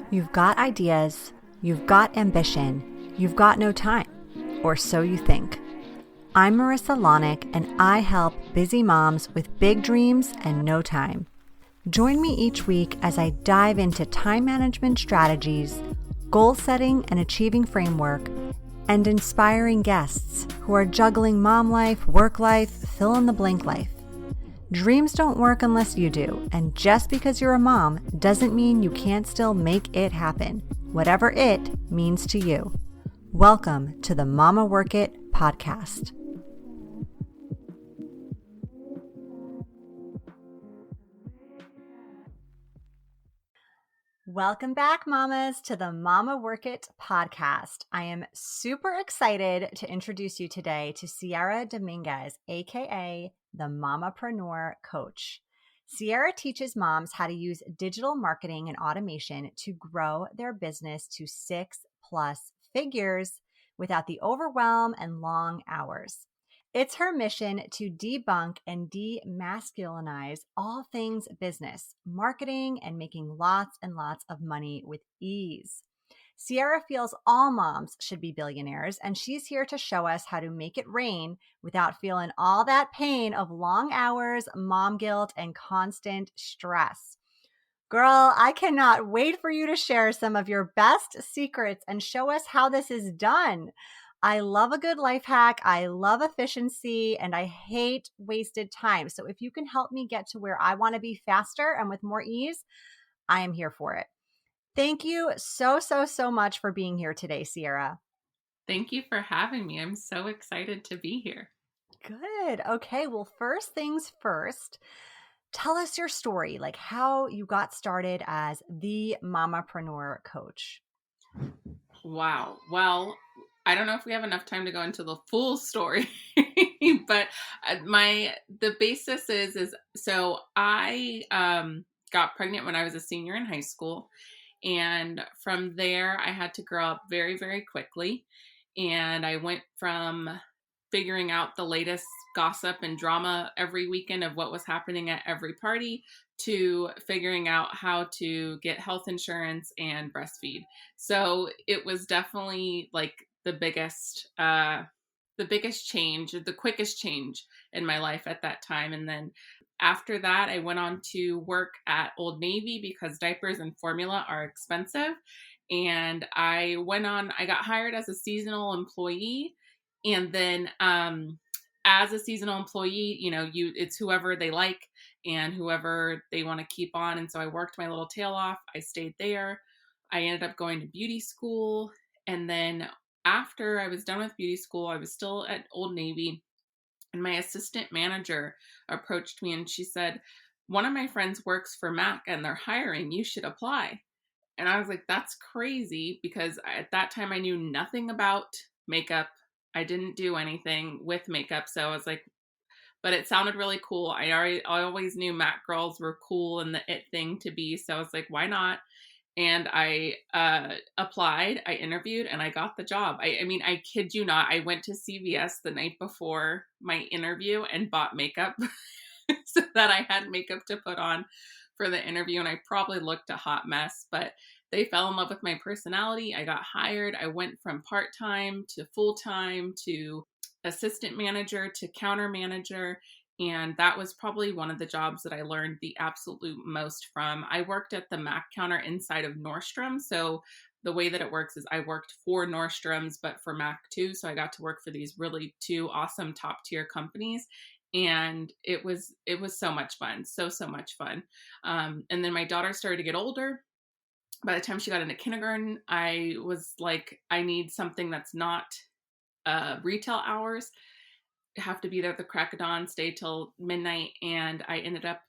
You've got ideas, you've got ambition, you've got no time, or so you think. I'm Marissa Lonick, and I help busy moms with big dreams and no time. Join me each week as I dive into time management strategies, goal setting and achieving framework, and inspiring guests who are juggling mom life, work life, fill in the blank life. Dreams don't work unless you do, and just because you're a mom doesn't mean you can't still make it happen, whatever it means to you. Welcome to the Mama Work It podcast. Welcome back, mamas, to the Mama Work It podcast. I am super excited to introduce you today to Sierra Dominguez, aka the Mamapreneur Coach. Sierra teaches moms how to use digital marketing and automation to grow their business to 6+ figures without the overwhelm and long hours. It's her mission to debunk and demasculinize all things business, marketing, and making lots and lots of money with ease. Sierra feels all moms should be billionaires, and she's here to show us how to make it rain without feeling all that pain of long hours, mom guilt, and constant stress. Girl, I cannot wait for you to share some of your best secrets and show us how this is done. I love a good life hack. I love efficiency, and I hate wasted time. So if you can help me get to where I want to be faster and with more ease, I am here for it. Thank you so much for being here today, Sierra. Thank you for having me. I'm so excited to be here. Good. Okay. Well, first things first, tell us your story, like how you got started as the Mamapreneur Coach. Wow. Well, I don't know if we have enough time to go into the full story, but the basis is so I got pregnant when I was a senior in high school. And from there, I had to grow up very, very quickly. And I went from figuring out the latest gossip and drama every weekend of what was happening at every party to figuring out how to get health insurance and breastfeed. So it was definitely like the biggest change, the quickest change in my life at that time. And then after that, I went on to work at Old Navy because diapers and formula are expensive. And I got hired as a seasonal employee. And then as a seasonal employee, it's whoever they like and whoever they want to keep on. And so I worked my little tail off. I stayed there. I ended up going to beauty school. And then after I was done with beauty school, I was still at Old Navy. And my assistant manager approached me and she said, "One of my friends works for MAC and they're hiring. You should apply." And I was like, that's crazy, because at that time I knew nothing about makeup. I didn't do anything with makeup. So I was like, but it sounded really cool. I always knew MAC girls were cool and the it thing to be. So I was like, why not? And I applied, I interviewed, and I got the job. I mean, I kid you not, I went to CVS the night before my interview and bought makeup so that I had makeup to put on for the interview. And I probably looked a hot mess, but they fell in love with my personality. I got hired. I went from part-time to full-time to assistant manager to counter manager. And that was probably one of the jobs that I learned the absolute most from. I worked at the MAC counter inside of Nordstrom. So the way that it works is I worked for Nordstrom's, but for MAC too. So I got to work for these really two awesome top tier companies. And it was so much fun. So much fun. And then my daughter started to get older. By the time she got into kindergarten, I was like, I need something that's not retail hours. Have to be there at the crack of dawn, stay till midnight. And I ended up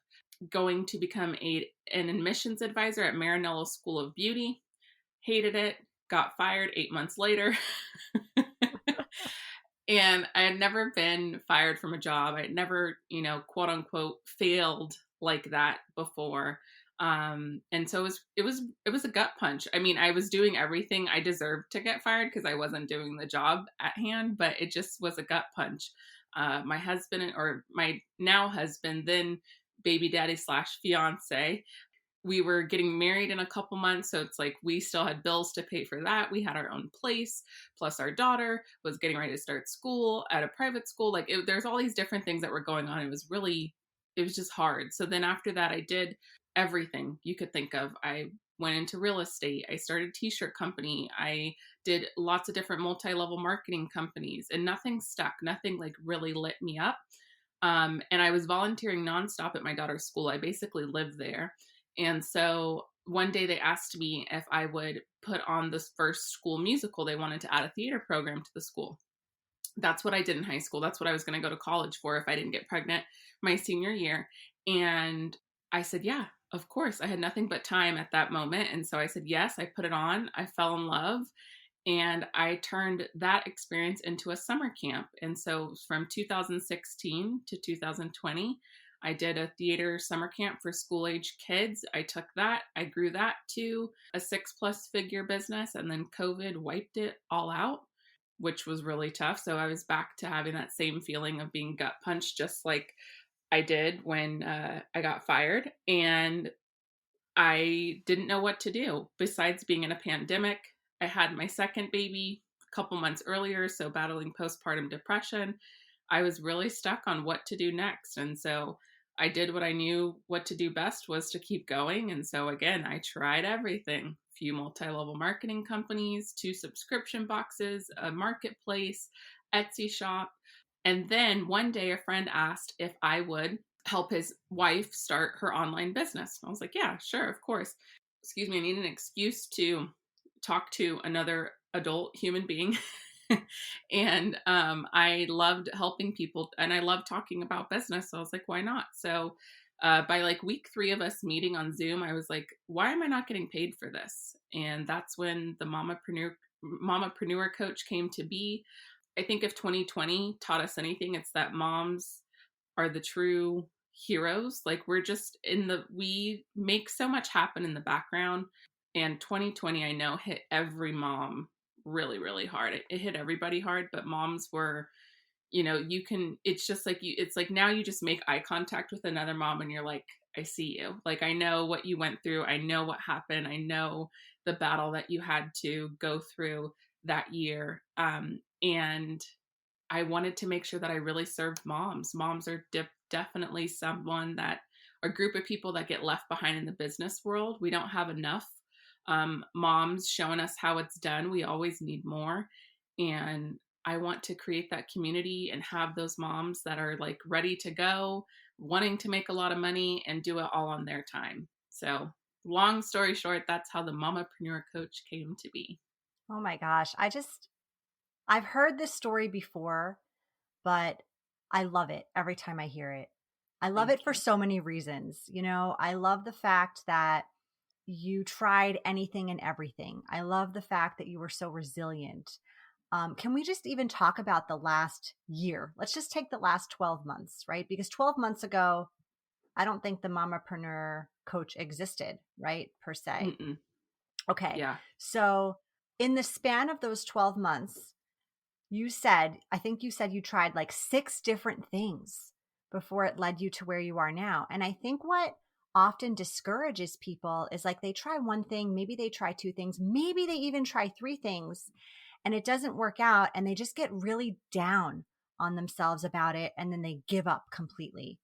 going to become an admissions advisor at Maranello School of Beauty. Hated it, got fired 8 months later. And I had never been fired from a job. I had never, quote unquote, failed like that before. And so it was a gut punch. I mean, I was doing everything I deserved to get fired because I wasn't doing the job at hand, but it just was a gut punch. My husband, or my now husband, then baby daddy / fiance, we were getting married in a couple months. So it's like we still had bills to pay for that. We had our own place, plus our daughter was getting ready to start school at a private school. Like there's all these different things that were going on. It was just hard. So then after that, I did everything you could think of. I went into real estate. I started a t-shirt company. I did lots of different multi-level marketing companies, and nothing stuck. Nothing like really lit me up. And I was volunteering nonstop at my daughter's school. I basically lived there. And so one day they asked me if I would put on this first school musical. They wanted to add a theater program to the school. That's what I did in high school. That's what I was going to go to college for if I didn't get pregnant my senior year. And I said, yeah, of course. I had nothing but time at that moment. And so I said, yes, I put it on. I fell in love. And I turned that experience into a summer camp. And so from 2016 to 2020, I did a theater summer camp for school age kids. I took that, I grew that to a 6+ figure business, and then COVID wiped it all out, which was really tough. So I was back to having that same feeling of being gut punched, just like I did when I got fired. And I didn't know what to do besides being in a pandemic. I had my second baby a couple months earlier, so battling postpartum depression. I was really stuck on what to do next. And so I did what I knew what to do best was to keep going. And so again, I tried everything. A few multi-level marketing companies, 2 subscription boxes, a marketplace, Etsy shop. And then one day a friend asked if I would help his wife start her online business. I was like, yeah, sure, of course. Excuse me, I need an excuse to talk to another adult human being. And I loved helping people, and I loved talking about business. So I was like, why not? So by like week 3 of us meeting on Zoom, I was like, why am I not getting paid for this? And that's when the Mamapreneur Coach came to be. I think if 2020 taught us anything, it's that moms are the true heroes. Like we make so much happen in the background. And 2020, I know, hit every mom really, really hard. It hit everybody hard, but moms were, it's just like it's like now you just make eye contact with another mom and you're like, I see you. Like, I know what you went through. I know what happened. I know the battle that you had to go through that year. And I wanted to make sure that I really served moms. Moms are definitely a group of people that get left behind in the business world. We don't have enough moms showing us how it's done. We always need more. And I want to create that community and have those moms that are like ready to go, wanting to make a lot of money and do it all on their time. So long story short, that's how the Mamapreneur Coach came to be. Oh my gosh. I've heard this story before, but I love it every time I hear it. I love it for so many reasons. I love the fact that you tried anything and everything. I love the fact that you were so resilient. Can we just even talk about the last year? Let's just take the last 12 months, right? Because 12 months ago, I don't think the Mamapreneur Coach existed, right? Per se. Mm-mm. Okay. Yeah. So in the span of those 12 months, I think you said you tried like 6 different things before it led you to where you are now. And I think what often discourages people is like they try one thing, maybe they try 2 things, maybe they even try 3 things, and it doesn't work out, and they just get really down on themselves about it, and then they give up completely.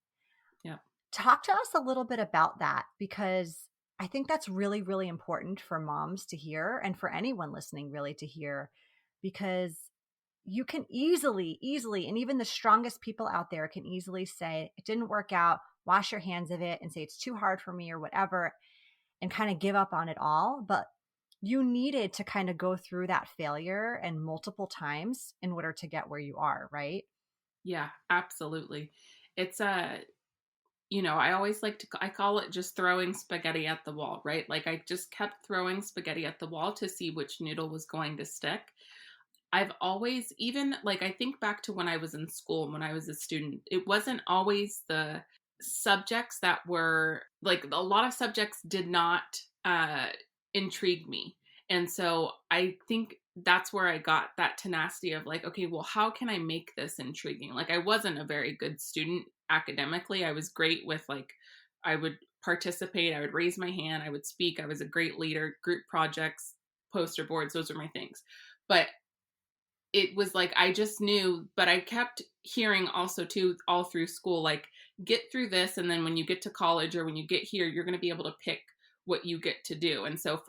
Yeah. Talk to us a little bit about that, because I think that's really, really important for moms to hear, and for anyone listening really to hear, because you can easily, and even the strongest people out there can easily say, it didn't work out, wash your hands of it and say it's too hard for me or whatever, and kind of give up on it all. But you needed to kind of go through that failure and multiple times in order to get where you are, right? Yeah, absolutely. It's I always I call it just throwing spaghetti at the wall, right? Like I just kept throwing spaghetti at the wall to see which noodle was going to stick. I've always, even like, I think back to when I was in school, when I was a student, it wasn't always the subjects that were like, a lot of subjects did not intrigue me. And so I think that's where I got that tenacity of like, okay, well, how can I make this intriguing? Like, I wasn't a very good student academically. I was great with I would participate. I would raise my hand. I would speak. I was a great leader, group projects, poster boards. Those are my things. But it was like, I just knew, but I kept hearing also too, all through school, like, get through this. And then when you get to college or when you get here, you're going to be able to pick what you get to do. And so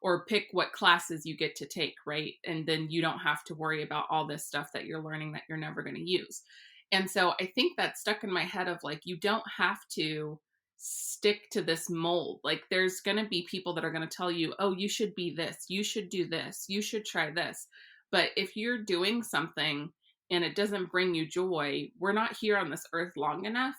or pick what classes you get to take. Right. And then you don't have to worry about all this stuff that you're learning that you're never going to use. And so I think that stuck in my head of like, you don't have to stick to this mold. Like, there's going to be people that are going to tell you, oh, you should be this, you should do this, you should try this. But if you're doing something and it doesn't bring you joy, we're not here on this earth long enough.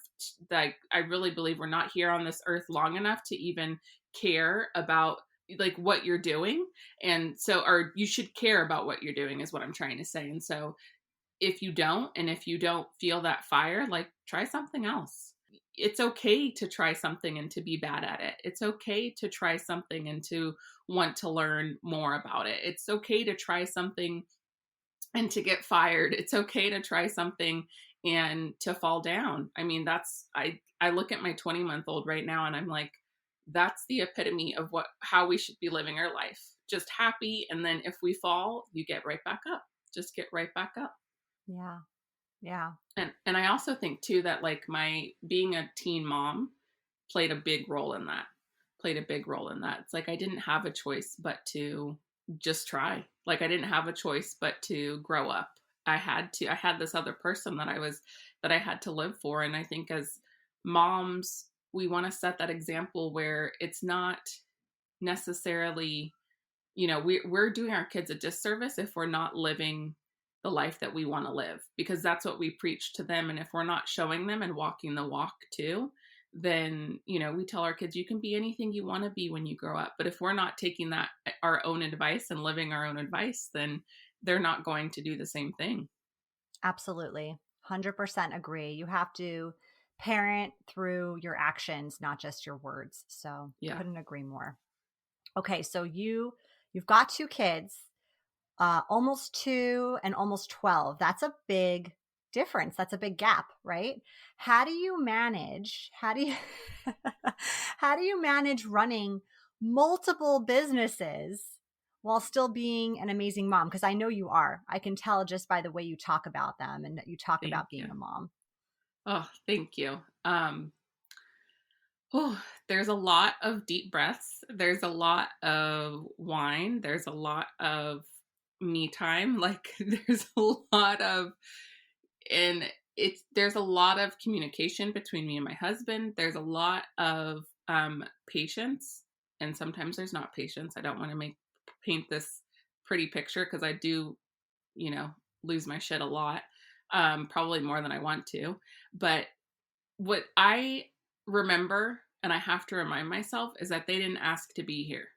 Like, I really believe we're not here on this earth long enough to even care about like what you're doing. And so, or you should care about what you're doing is what I'm trying to say. And so if you don't, and if you don't feel that fire, like, try something else. It's okay to try something and to be bad at it. It's okay to try something and to want to learn more about it. It's okay to try something and to get fired. It's okay to try something and to fall down. I mean, I look at my 20-month-old right now and I'm like, that's the epitome of how we should be living our life. Just happy. And then if we fall, you get right back up. Just get right back up. Yeah. Yeah. And I also think too that like my being a teen mom played a big role in that. It's like I didn't have a choice but to just try. Like, I didn't have a choice but to grow up. I had this other person that I had to live for. And I think as moms, we want to set that example where it's not necessarily, we're doing our kids a disservice if we're not living the life that we want to live, because that's what we preach to them. And if we're not showing them and walking the walk too, then, we tell our kids, you can be anything you want to be when you grow up. But if we're not taking that, our own advice and living our own advice, then they're not going to do the same thing. Absolutely. 100% agree. You have to parent through your actions, not just your words. So Yeah. Couldn't agree more. Okay. So you've got 2 kids, almost 2 and almost 12. That's a big difference. That's a big gap, right? How do you manage running multiple businesses while still being an amazing mom? Because I know you are. I can tell just by the way you talk about them and that you talk about being a mom. Oh, thank you. There's a lot of deep breaths. There's a lot of wine. There's a lot of me time. Like, there's a lot of, and there's a lot of communication between me and my husband. There's a lot of patience, and sometimes there's not patience. I don't want to paint this pretty picture, because I do, lose my shit a lot, probably more than I want to. But what I remember, and I have to remind myself, is that they didn't ask to be here.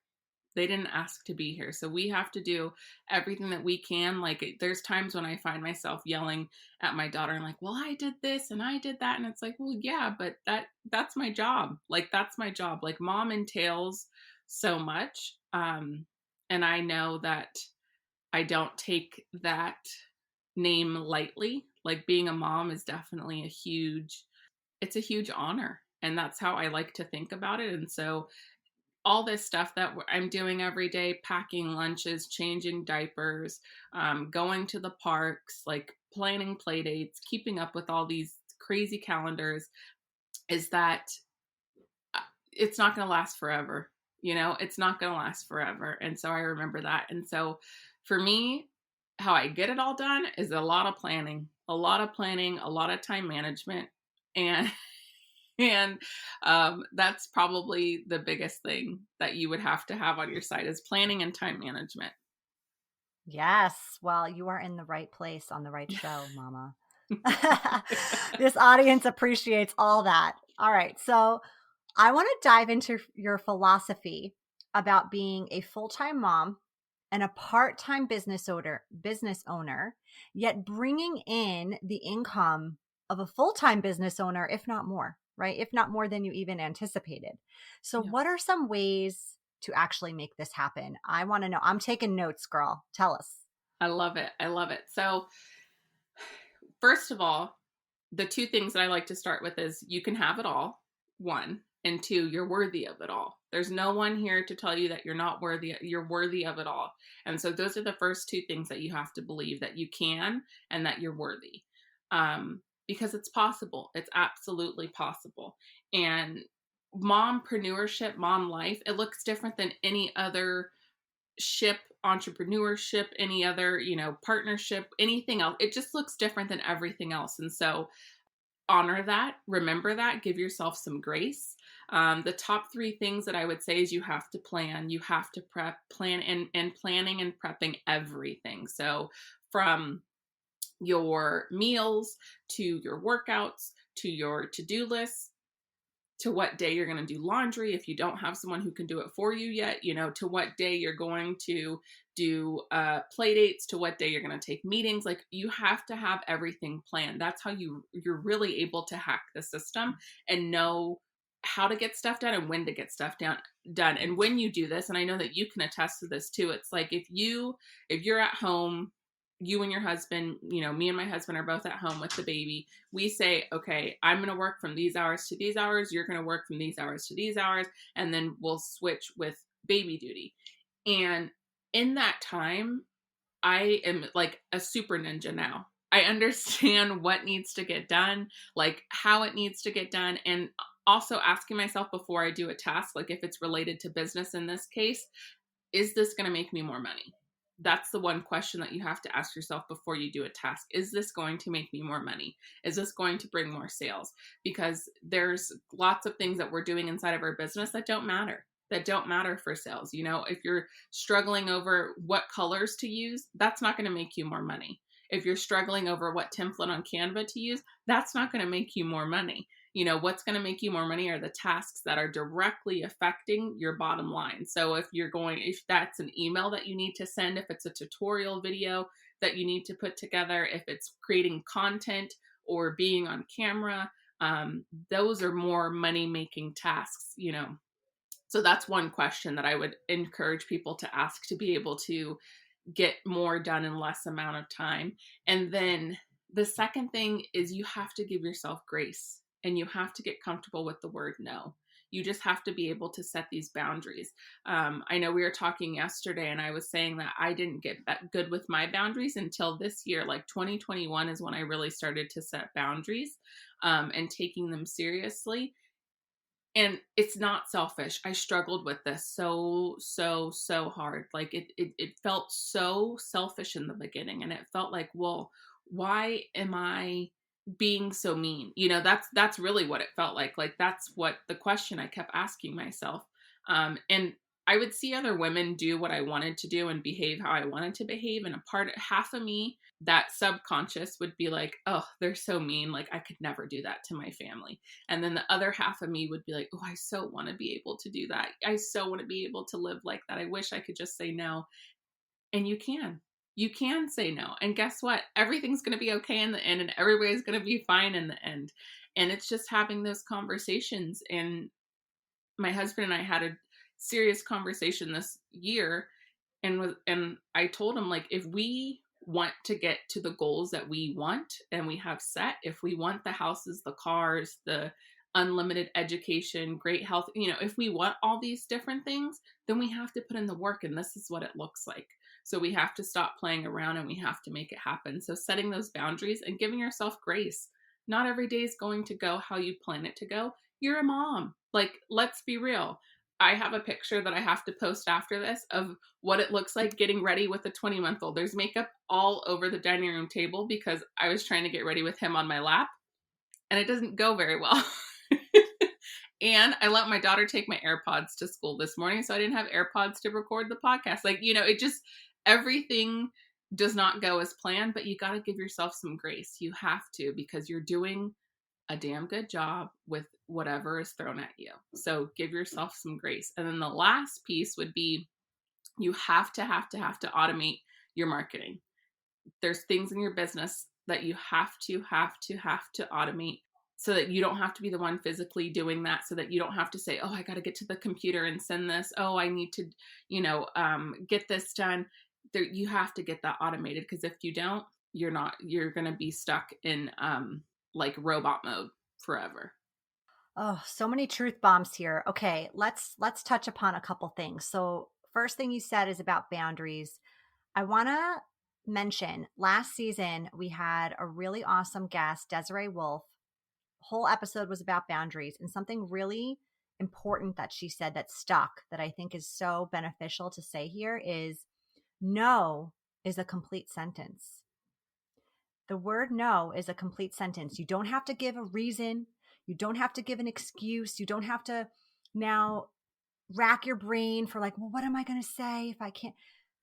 So we have to do everything that we can. Like, there's times when I find myself yelling at my daughter and like, well, I did this and I did that. And it's like, well, yeah, but that's my job. Like, that's my job. Like, mom entails so much. And I know that I don't take that name lightly. Like, being a mom is definitely it's a huge honor. And that's how I like to think about it. And so all this stuff that I'm doing every day, packing lunches, changing diapers, going to the parks, like planning play dates, keeping up with all these crazy calendars, is that it's not going to last forever. It's not going to last forever. And so I remember that. And so for me, how I get it all done is a lot of planning, a lot of time management. And that's probably the biggest thing that you would have to have on your side, is planning and time management. Yes. Well, you are in the right place on the right show, Mama. This audience appreciates all that. All right. So I want to dive into your philosophy about being a full-time mom and a part-time business owner, yet bringing in the income of a full-time business owner, if not more, right? If not more than you even anticipated. So What are some ways to actually make this happen? I want to know. I'm taking notes, girl. Tell us. I love it. So first of all, the 2 things that I like to start with is you can have it all, one. And 2, you're worthy of it all. There's no one here to tell you that you're not worthy. You're worthy of it all. And so those are the first 2 things that you have to believe, that you can and that you're worthy. Because it's possible. It's absolutely possible. And mompreneurship, mom life, it looks different than any other entrepreneurship, any other, partnership, anything else. It just looks different than everything else. And so honor that, remember that, give yourself some grace. The top 3 things that I would say is you have to plan, you have to plan and planning and prepping everything. So from your meals to your workouts to your to-do lists, to what day you're going to do laundry if you don't have someone who can do it for you yet, to what day you're going to do play dates, to what day you're going to take meetings. Like, you have to have everything planned. That's how you're really able to hack the system and know how to get stuff done and when to get stuff done. And when you do this, and I know that you can attest to this too, it's like if you're at home, you and your husband, me and my husband are both at home with the baby. We say, okay, I'm going to work from these hours to these hours. You're going to work from these hours to these hours. And then we'll switch with baby duty. And in that time, I am like a super ninja now. I understand what needs to get done, like how it needs to get done. And also asking myself before I do a task, like if it's related to business in this case, is this going to make me more money? That's the one question that you have to ask yourself before you do a task. Is this going to make me more money? Is this going to bring more sales? Because there's lots of things that we're doing inside of our business that don't matter for sales. If you're struggling over what colors to use, that's not going to make you more money. If you're struggling over what template on Canva to use, that's not going to make you more money. What's going to make you more money are the tasks that are directly affecting your bottom line. So if that's an email that you need to send, if it's a tutorial video that you need to put together, if it's creating content or being on camera, those are more money-making tasks, So that's one question that I would encourage people to ask to be able to get more done in less amount of time. And then the second thing is you have to give yourself grace. And you have to get comfortable with the word no. You just have to be able to set these boundaries. I know we were talking yesterday and I was saying that I didn't get that good with my boundaries until this year. Like 2021 is when I really started to set boundaries and taking them seriously. And it's not selfish. I struggled with this so hard. Like it felt so selfish in the beginning. And it felt like, well, why am I being so mean? That's really what it felt like. Like, that's what the question I kept asking myself. And I would see other women do what I wanted to do and behave how I wanted to behave. And half of me, that subconscious, would be like, oh, they're so mean. Like, I could never do that to my family. And then the other half of me would be like, oh, I so want to be able to do that. I so want to be able to live like that. I wish I could just say no. And you can say no. And guess what? Everything's going to be okay in the end, and everybody's going to be fine in the end. And it's just having those conversations. And my husband and I had a serious conversation this year, and I told him, like, if we want to get to the goals that we want and we have set, if we want the houses, the cars, the unlimited education, great health, if we want all these different things, then we have to put in the work, and this is what it looks like. So we have to stop playing around and we have to make it happen. So setting those boundaries and giving yourself grace. Not every day is going to go how you plan it to go. You're a mom. Like, let's be real. I have a picture that I have to post after this of what it looks like getting ready with a 20-month-old. There's makeup all over the dining room table because I was trying to get ready with him on my lap, and it doesn't go very well. And I let my daughter take my AirPods to school this morning, so I didn't have AirPods to record the podcast. Like, it just, everything does not go as planned, but you got to give yourself some grace. You have to, because you're doing a damn good job with whatever is thrown at you. So give yourself some grace. And then the last piece would be, you have to automate your marketing. There's things in your business that you have to automate, so that you don't have to be the one physically doing that, so that you don't have to say, oh, I got to get to the computer and send this. Oh, I need to, get this done. You have to get that automated, because if you don't, you're going to be stuck in like robot mode forever. Oh, so many truth bombs here. Okay, let's touch upon a couple things. So, first thing you said is about boundaries. I want to mention last season we had a really awesome guest, Desiree Wolf. Whole episode was about boundaries, and something really important that she said that stuck that I think is so beneficial to say here is no is a complete sentence. The word no is a complete sentence. You don't have to give a reason. You don't have to give an excuse. You don't have to now rack your brain for like, well, what am I going to say if I can't?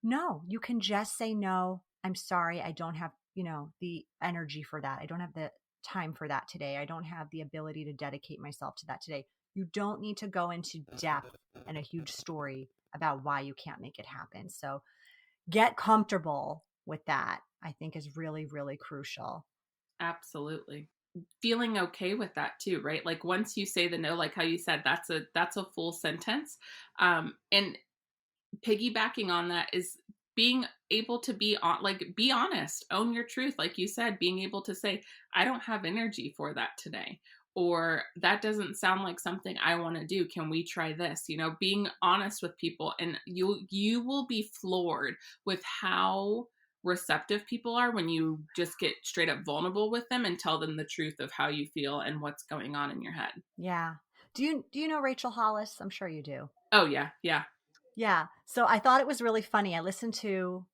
No, you can just say no. I'm sorry. I don't have, the energy for that. I don't have the time for that today. I don't have the ability to dedicate myself to that today. You don't need to go into depth and a huge story about why you can't make it happen. So get comfortable with that, I think is really, really crucial. Absolutely. Feeling okay with that too, right? Like once you say the no, like how you said, that's a full sentence. And piggybacking on that is being able to be honest, own your truth. Like you said, being able to say, I don't have energy for that today, or that doesn't sound like something I want to do. Can we try this? Being honest with people, and you will be floored with how receptive people are when you just get straight up vulnerable with them and tell them the truth of how you feel and what's going on in your head. Yeah. Do you know Rachel Hollis? I'm sure you do. Oh yeah, yeah. Yeah. So I thought it was really funny. I listened to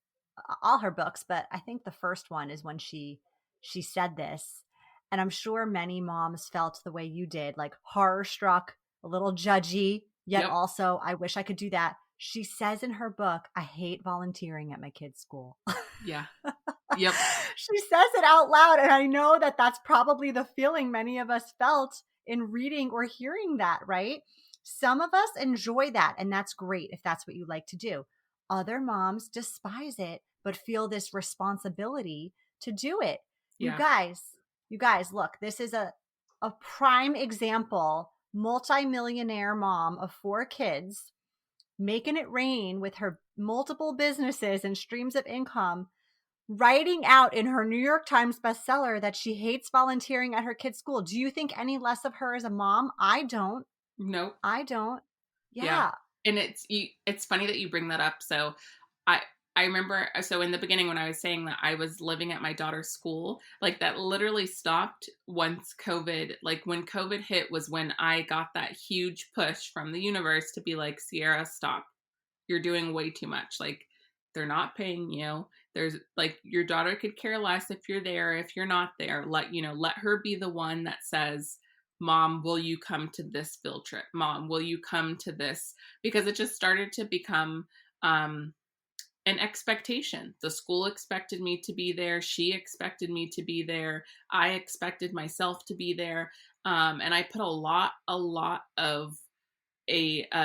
all her books, but I think the first one is when she said this. And I'm sure many moms felt the way you did, like horror struck, a little judgy, yet Yep. also I wish I could do that. She says in her book, I hate volunteering at my kid's school. Yeah. Yep. She says it out loud. And I know that that's probably the feeling many of us felt in reading or hearing that, right? Some of us enjoy that, and that's great if that's what you like to do. Other moms despise it, but feel this responsibility to do it. You Yeah. guys, look, this is a prime example, multimillionaire mom of 4 kids, making it rain with her multiple businesses and streams of income, writing out in her New York Times bestseller that she hates volunteering at her kid's school. Do you think any less of her as a mom? I don't. Nope. I don't. Yeah. Yeah. And it's funny that you bring that up. So I I remember, so in the beginning when I was saying that I was living at my daughter's school, like that literally stopped once COVID, like when COVID hit was when I got that huge push from the universe to be like, Sierra, stop. You're doing way too much. Like they're not paying you. There's like your daughter could care less if you're there, if you're not there. Let her be the one that says, Mom, will you come to this field trip? Mom, will you come to this? Because it just started to become an expectation. The school expected me to be there. She expected me to be there. I expected myself to be there. And I put a lot of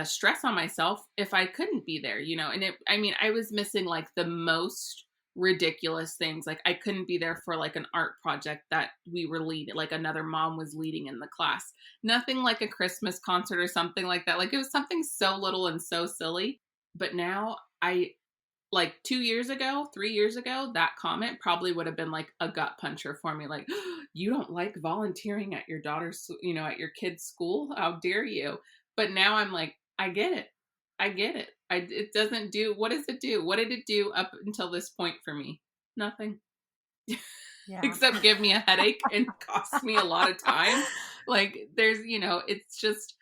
stress on myself if I couldn't be there, and I was missing like the most ridiculous things. Like I couldn't be there for like an art project that we were leading, like another mom was leading in the class. Nothing like a Christmas concert or something like that. Like it was something so little and so silly. But now like 2 years ago, 3 years ago, that comment probably would have been like a gut puncher for me. Like, you don't like volunteering at your daughter's, at your kid's school? How dare you? But now I'm like, I get it. I get it. It doesn't do, what does it do? What did it do up until this point for me? Nothing. Yeah. Except give me a headache and cost me a lot of time. Like there's, it's just,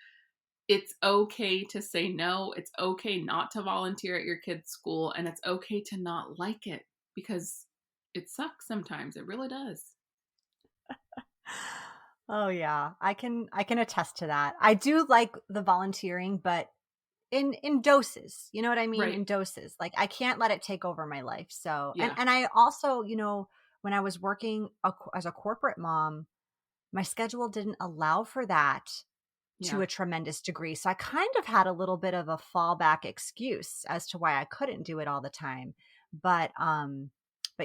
it's okay to say no. It's okay not to volunteer at your kid's school, and it's okay to not like it because it sucks sometimes. It really does. Oh yeah. I can attest to that. I do like the volunteering, but in doses. You know what I mean? Right. In doses. Like I can't let it take over my life. So, and Yeah. and I also, when I was working as a corporate mom, my schedule didn't allow for that to Yeah. a tremendous degree. So I kind of had a little bit of a fallback excuse as to why I couldn't do it all the time. But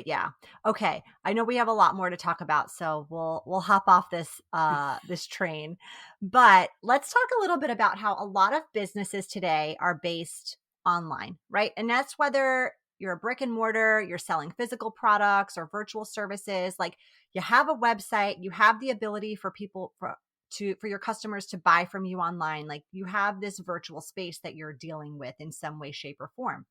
yeah. Okay. I know we have a lot more to talk about, so we'll hop off this train. But let's talk a little bit about how a lot of businesses today are based online, right? And that's whether you're a brick and mortar, you're selling physical products or virtual services, like you have a website, you have the ability for people for your customers to buy from you online. Like you have this virtual space that you're dealing with in some way, shape, or form.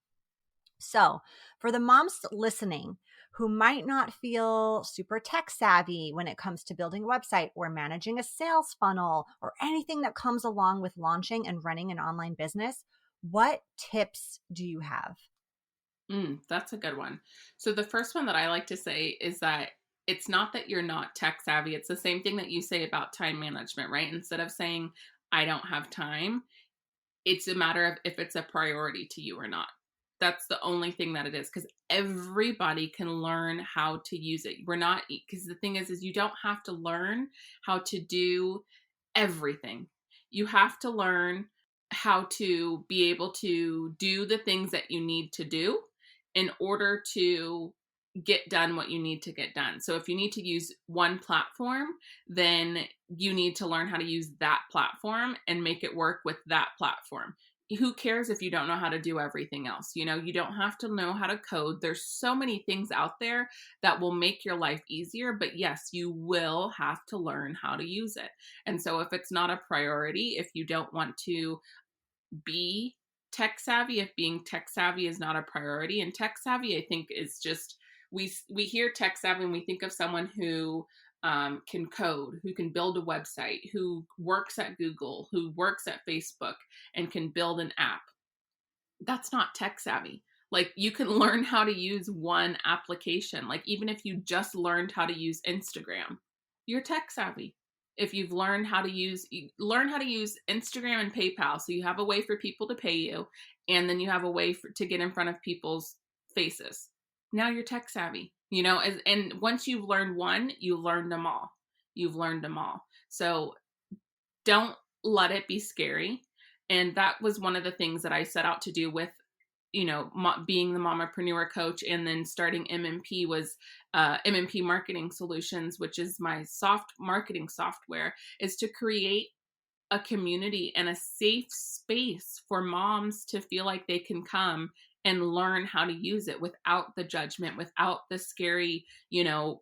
So for the moms listening who might not feel super tech savvy when it comes to building a website or managing a sales funnel or anything that comes along with launching and running an online business, what tips do you have? That's a good one. So the first one that I like to say is that it's not that you're not tech savvy. It's the same thing that you say about time management, right? Instead of saying, I don't have time, it's a matter of if it's a priority to you or not. That's the only thing that it is, because everybody can learn how to use it. We're not, because the thing is you don't have to learn how to do everything. You have to learn how to be able to do the things that you need to do in order to get done what you need to get done. So if you need to use one platform, then you need to learn how to use that platform and make it work with that platform. Who cares if you don't know how to do everything else? You know, you don't have to know how to code. There's so many things out there that will make your life easier, but yes, you will have to learn how to use it. And so if it's not a priority, if you don't want to be tech savvy, if being tech savvy is not a priority, and tech savvy, I think, is just, we hear tech savvy and we think of someone who can code, who can build a website, who works at Google, who works at Facebook and can build an app. That's not tech savvy. Like you can learn how to use one application. Like even if you just learned how to use Instagram, you're tech savvy. If you've learned how to use Instagram and PayPal, so you have a way for people to pay you, and then you have a way to get in front of people's faces. Now you're tech savvy, you know, and once you've learned one, you learned them all. You've learned them all. So don't let it be scary. And that was one of the things that I set out to do with, you know, being the Mamapreneur Coach, and then starting MMP was MMP Marketing Solutions, which is my marketing software, is to create a community and a safe space for moms to feel like they can come and learn how to use it without the judgment, without the scary, you know,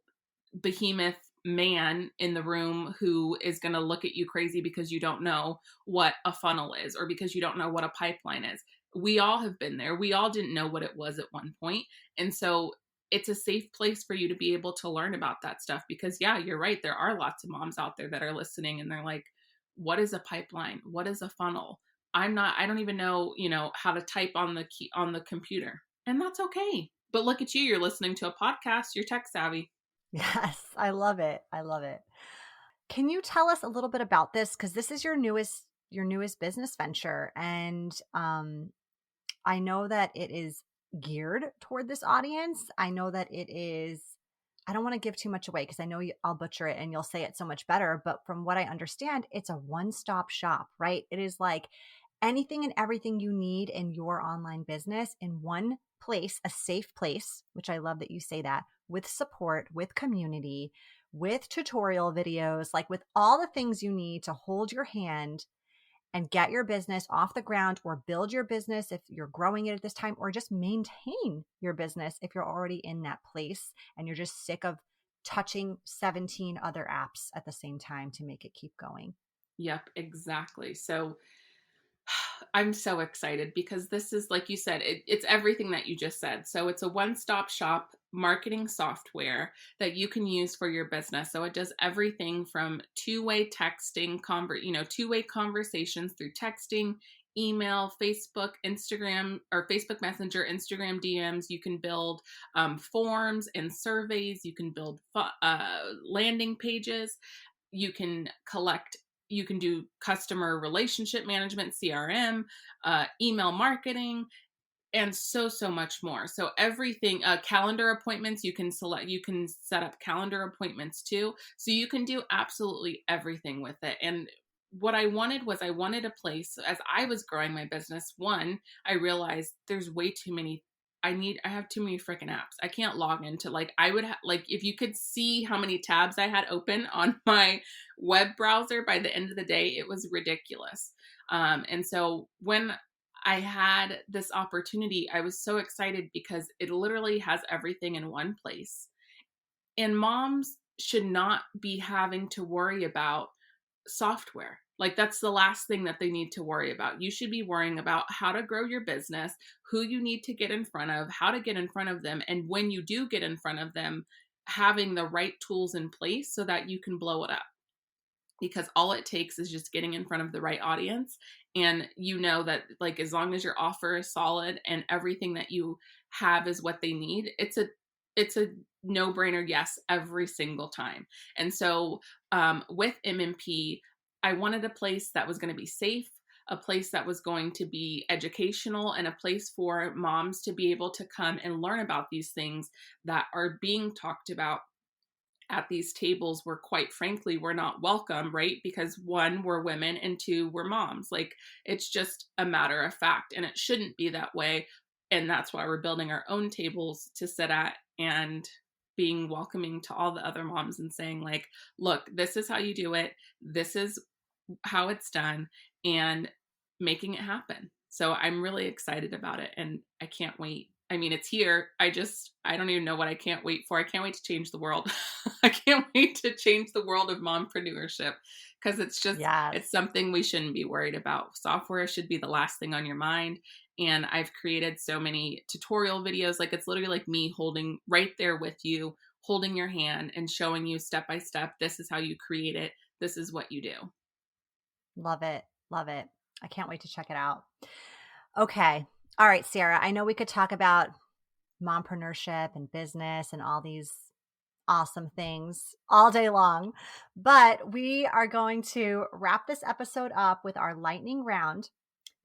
behemoth man in the room who is going to look at you crazy because you don't know what a funnel is or because you don't know what a pipeline is. We all have been there. We all didn't know what it was at one point. And so it's a safe place for you to be able to learn about that stuff, because yeah, you're right. There are lots of moms out there that are listening and they're like, what is a pipeline? What is a funnel? I don't even know, you know, how to type on the key on the computer. And that's okay. But look at you, you're listening to a podcast, you're tech savvy. Yes, I love it. I love it. Can you tell us a little bit about this? Because this is your newest business venture. And I know that it is geared toward this audience. I know that it is, I don't want to give too much away because I know I'll butcher it and you'll say it so much better. But from what I understand, it's a one-stop shop, right? It is like anything and everything you need in your online business in one place, a safe place, which I love that you say that, with support, with community, with tutorial videos, like with all the things you need to hold your hand and get your business off the ground, or build your business if you're growing it at this time, or just maintain your business if you're already in that place and you're just sick of touching 17 other apps at the same time to make it keep going. Yep, exactly. So I'm so excited because this is, like you said, it's everything that you just said. So it's a one-stop shop marketing software that you can use for your business. So it does everything from two-way texting, two-way conversations through texting, email, Facebook, Instagram, or Facebook Messenger, Instagram DMs. You can build forms and surveys. You can build landing pages. You can do customer relationship management, CRM, email marketing, and so much more. So everything, calendar appointments, you can set up calendar appointments too. So you can do absolutely everything with it. And what I wanted a place, as I was growing my business, one, I realized there's way too many. I have too many freaking apps. I can't log into, if you could see how many tabs I had open on my web browser by the end of the day, it was ridiculous. And so when I had this opportunity, I was so excited because it literally has everything in one place. And moms should not be having to worry about software. Like that's the last thing that they need to worry about. You should be worrying about how to grow your business, who you need to get in front of, how to get in front of them. And when you do get in front of them, having the right tools in place so that you can blow it up. Because all it takes is just getting in front of the right audience. And you know that like, as long as your offer is solid and everything that you have is what they need, it's a no-brainer yes every single time. And so with MMP, I wanted a place that was going to be safe, a place that was going to be educational, and a place for moms to be able to come and learn about these things that are being talked about at these tables where, quite frankly, we're not welcome, right? Because one, we're women, and two, we're moms. Like, it's just a matter of fact, and it shouldn't be that way. And that's why we're building our own tables to sit at and being welcoming to all the other moms and saying, like, look, this is how you do it. This is how it's done, and making it happen. So I'm really excited about it, and I can't wait. I mean, it's here. I don't even know what I can't wait for. I can't wait to change the world. I can't wait to change the world of mompreneurship, because Yes. it's something we shouldn't be worried about. Software should be the last thing on your mind. And I've created so many tutorial videos. Like, it's literally like me holding right there with you, holding your hand and showing you step by step. This is how you create it. This is what you do. Love it. Love it. I can't wait to check it out. Okay. All right, Sierra, I know we could talk about mompreneurship and business and all these awesome things all day long, but we are going to wrap this episode up with our lightning round.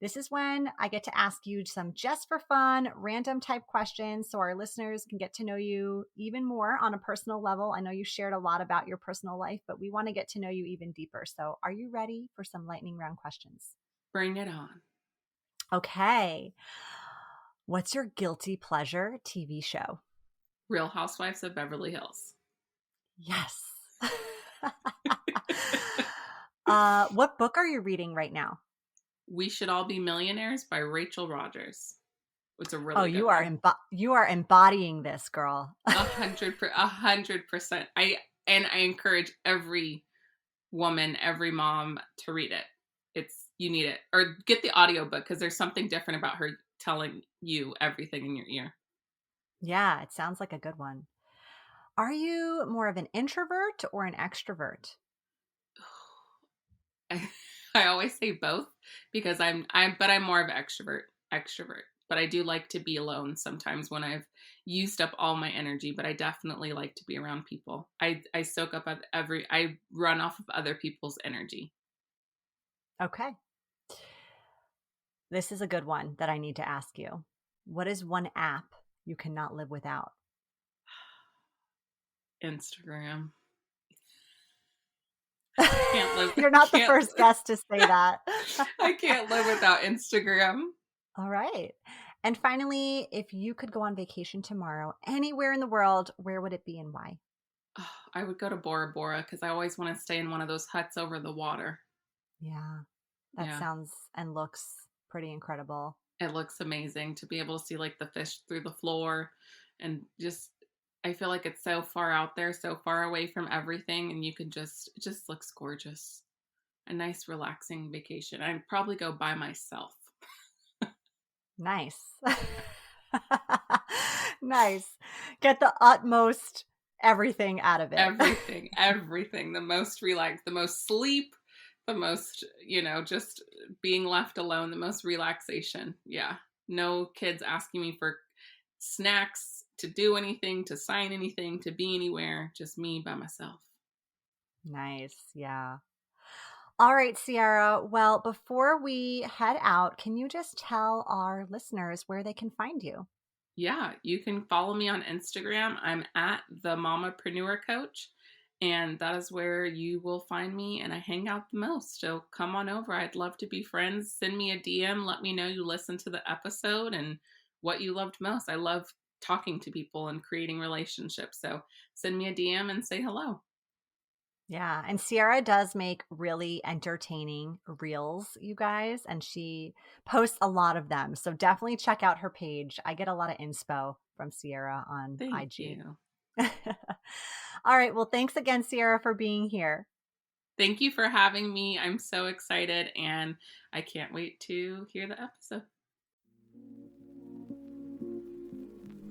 This is when I get to ask you some just for fun, random type questions so our listeners can get to know you even more on a personal level. I know you shared a lot about your personal life, but we want to get to know you even deeper. So are you ready for some lightning round questions? Bring it on. Okay. What's your guilty pleasure TV show? Real Housewives of Beverly Hills. Yes. What book are you reading right now? We Should All Be Millionaires by Rachel Rodgers. It's a really good you one. You are embodying this, girl. 100%. I encourage every woman, every mom to read it. You need it, or get the audiobook, because there's something different about her telling you everything in your ear. Yeah, it sounds like a good one. Are you more of an introvert or an extrovert? I always say both, because I'm more of an extrovert. But I do like to be alone sometimes when I've used up all my energy, but I definitely like to be around people. I soak up I run off of other people's energy. Okay. This is a good one that I need to ask you. What is one app you cannot live without? Instagram. You're not the first guest to say that. I can't live without Instagram. All right. And finally, if you could go on vacation tomorrow, anywhere in the world, where would it be and why? Oh, I would go to Bora Bora, because I always want to stay in one of those huts over the water. Yeah, that sounds and looks pretty incredible. It looks amazing to be able to see like the fish through the floor, and just, I feel like it's so far out there, so far away from everything, and it just looks gorgeous. A nice relaxing vacation. I'd probably go by myself. Nice. Nice. Get the utmost everything out of it. Everything. The most relaxed, the most sleep, the most, just being left alone, the most relaxation. Yeah. No kids asking me for snacks, to do anything, to sign anything, to be anywhere. Just me by myself. Nice. Yeah. All right, Sierra. Well, before we head out, can you just tell our listeners where they can find you? Yeah, you can follow me on Instagram. I'm at the Mamapreneur Coach, and that is where you will find me, and I hang out the most. So come on over. I'd love to be friends. Send me a DM. Let me know you listened to the episode and what you loved most. I love talking to people and creating relationships. So send me a DM and say hello. Yeah. And Sierra does make really entertaining reels, you guys, and she posts a lot of them. So definitely check out her page. I get a lot of inspo from Sierra on Thank IG. you. All right. Well, thanks again, Sierra, for being here. Thank you for having me. I'm so excited, and I can't wait to hear the episode.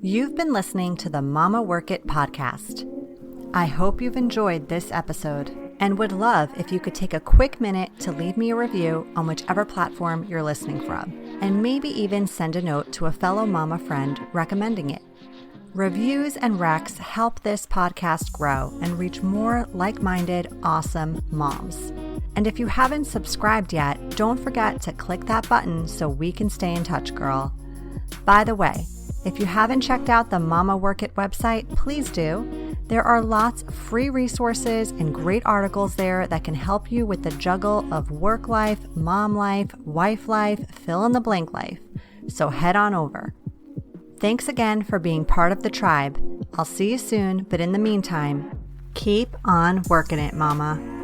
You've been listening to the Mama Work It podcast. I hope you've enjoyed this episode and would love if you could take a quick minute to leave me a review on whichever platform you're listening from, and maybe even send a note to a fellow mama friend recommending it. Reviews and recs help this podcast grow and reach more like-minded, awesome moms. And if you haven't subscribed yet, don't forget to click that button so we can stay in touch, girl. By the way, if you haven't checked out the Mama Work It website, please do. There are lots of free resources and great articles there that can help you with the juggle of work life, mom life, wife life, fill in the blank life. So head on over. Thanks again for being part of the tribe. I'll see you soon, but in the meantime, keep on working it, mama.